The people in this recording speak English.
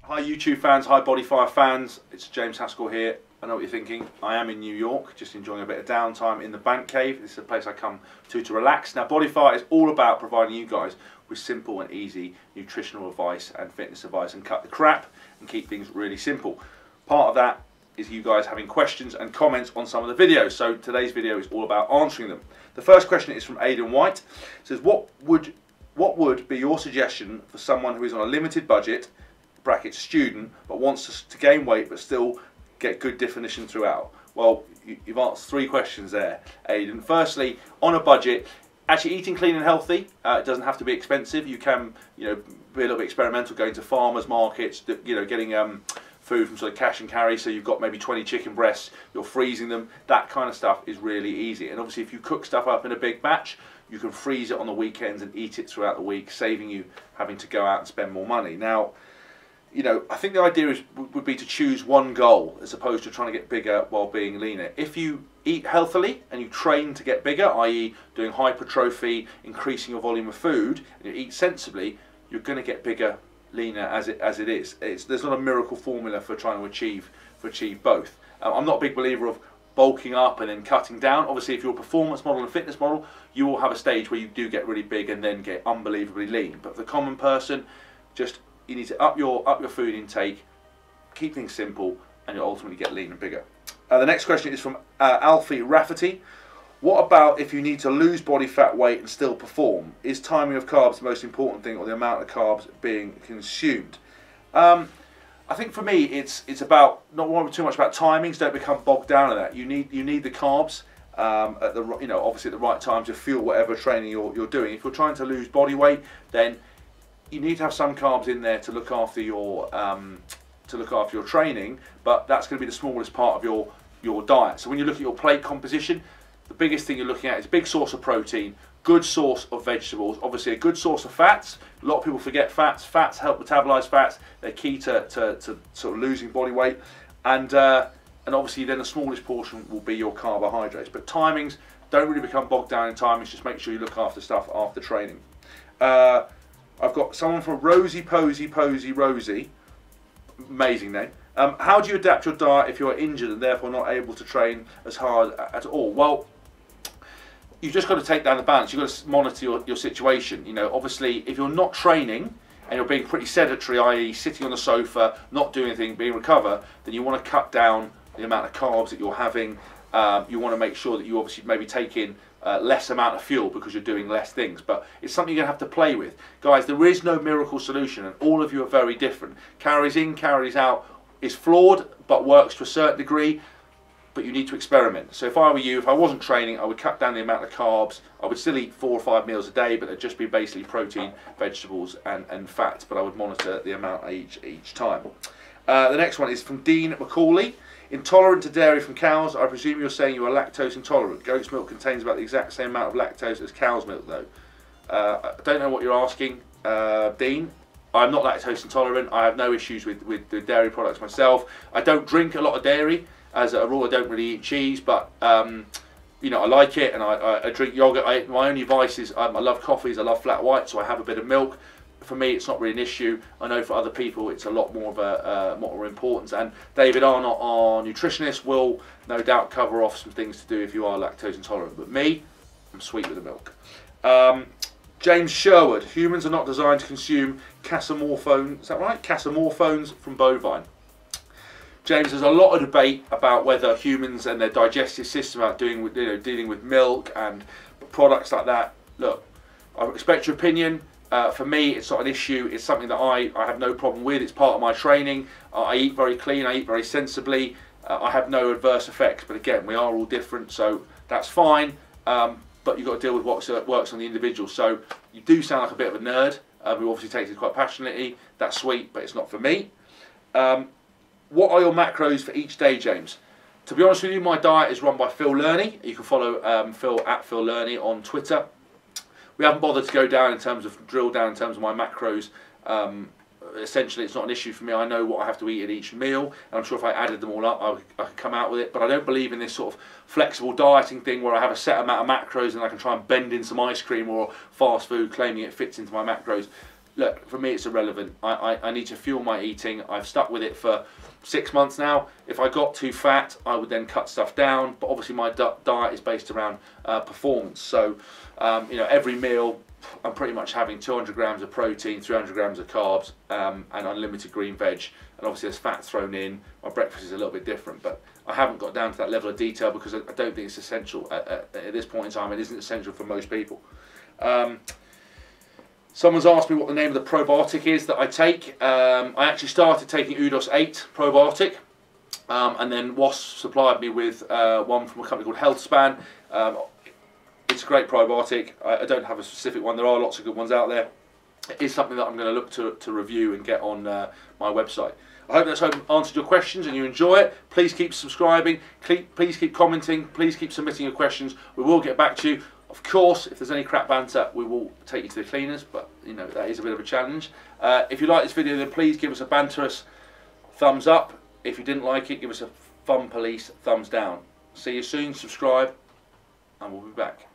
Hi YouTube fans, hi BodyFire fans, it's James Haskell here. I know what you're thinking, I am in New York, just enjoying a bit of downtime in the Bank Cave. This is a place I come to relax. Now BodyFire is all about providing you guys with simple and easy nutritional advice and fitness advice and cut the crap and keep things really simple. Part of that is you guys having questions and comments on some of the videos, so today's video is all about answering them. The first question is from Aidan White. It says, what would be your suggestion for someone who is on a limited budget, bracket student, but wants to gain weight but still get good definition throughout? Well, you've answered three questions there, Aidan. Firstly, on a budget, actually eating clean and healthy, it doesn't have to be expensive. You can, be a little bit experimental, going to farmers markets, getting food from sort of cash and carry. So you've got maybe 20 chicken breasts, you're freezing them. That kind of stuff is really easy. And obviously, if you cook stuff up in a big batch, you can freeze it on the weekends and eat it throughout the week, saving you having to go out and spend more money. Now, I think the idea would be to choose one goal as opposed to trying to get bigger while being leaner. If you eat healthily and you train to get bigger, i.e. doing hypertrophy, increasing your volume of food, and you eat sensibly, you're going to get bigger, leaner as it is. There's not a miracle formula for trying to achieve both. I'm not a big believer of bulking up and then cutting down. Obviously, if you're a performance model and a fitness model, you will have a stage where you do get really big and then get unbelievably lean. But for the common person, you need to up your food intake, keep things simple, and you'll ultimately get lean and bigger. The next question is from Alfie Rafferty. What about if you need to lose body fat weight and still perform? Is timing of carbs the most important thing, or the amount of carbs being consumed? I think for me, it's about not worrying too much about timings. Don't become bogged down in that. You need the carbs at the obviously at the right time to fuel whatever training you're doing. If you're trying to lose body weight, then you need to have some carbs in there to look after your training, but that's going to be the smallest part of your diet. So when you look at your plate composition, the biggest thing you're looking at is a big source of protein, good source of vegetables, obviously a good source of fats. A lot of people forget fats. Fats help metabolize fats. They're key to sort of losing body weight, and obviously then the smallest portion will be your carbohydrates. But timings, don't really become bogged down in timings. Just make sure you look after stuff after training. I've got someone from Rosie Posy Rosie, amazing name. How do you adapt your diet if you're injured and therefore not able to train as hard at all? Well, you've just got to take down the balance. You've got to monitor your situation. Obviously, if you're not training and you're being pretty sedentary, i.e. sitting on the sofa, not doing anything, being recover, then you want to cut down the amount of carbs that you're having. You want to make sure that you obviously maybe take in less amount of fuel because you're doing less things, but it's something you're going to have to play with. Guys, there is no miracle solution, and all of you are very different. Calories in, calories out is flawed, but works to a certain degree, but you need to experiment. So if I were you, if I wasn't training, I would cut down the amount of carbs. I would still eat 4 or 5 meals a day, but it'd just be basically protein, vegetables and fats, but I would monitor the amount each time. The next one is from Dean Macaulay. Intolerant to dairy from cows. I presume you're saying you are lactose intolerant. Goat's milk contains about the exact same amount of lactose as cow's milk, though. I don't know what you're asking, Dean. I'm not lactose intolerant. I have no issues with the dairy products myself. I don't drink a lot of dairy. As a rule, I don't really eat cheese, but I like it, and I drink yogurt. My only vice is I love coffees. I love flat white, so I have a bit of milk. For me, it's not really an issue. I know for other people, it's a lot more of a more importance. And David Arnott, our nutritionist, will no doubt cover off some things to do if you are lactose intolerant. But me, I'm sweet with the milk. James Sherwood, humans are not designed to consume casomorphones. Is that right? Casomorphones from bovine. James, there's a lot of debate about whether humans and their digestive system are dealing with milk and products like that. Look, I respect your opinion. For me, it's not an issue. It's something that I have no problem with. It's part of my training. I eat very clean. I eat very sensibly. I have no adverse effects. But again, we are all different, so that's fine. But you've got to deal with what works on the individual. So you do sound like a bit of a nerd who obviously takes it quite passionately. That's sweet, but it's not for me. What are your macros for each day, James? To be honest with you, my diet is run by Phil Lerney. You can follow Phil at Phil Lerney on Twitter. We haven't bothered to go down in terms of drill down in terms of my macros. Essentially, it's not an issue for me. I know what I have to eat at each meal, and I'm sure if I added them all up, I could come out with it. But I don't believe in this sort of flexible dieting thing where I have a set amount of macros and I can try and bend in some ice cream or fast food claiming it fits into my macros. look, for me it's irrelevant. I need to fuel my eating. I've stuck with it for 6 months now. If I got too fat, I would then cut stuff down, but obviously my diet is based around performance. So you know, every meal I'm pretty much having 200 grams of protein, 300 grams of carbs, and unlimited green veg, and obviously there's fat thrown in. My breakfast is a little bit different, but I haven't got down to that level of detail because I don't think it's essential at this point in time. It isn't essential for most people. Someone's asked me what the name of the probiotic is that I take. I actually started taking Udos 8 probiotic, and then Wasp supplied me with one from a company called HealthSpan. It's a great probiotic. I don't have a specific one. There are lots of good ones out there. It is something that I'm going to look to review and get on my website. I hope that's answered your questions and you enjoy it. Please keep subscribing. Please keep commenting. Please keep submitting your questions. We will get back to you. Of course, if there's any crap banter, we will take you to the cleaners, but you know, that is a bit of a challenge. If you like this video, then please give us a banterous thumbs up. If you didn't like it, give us a fun police thumbs down. See you soon, subscribe, and we'll be back.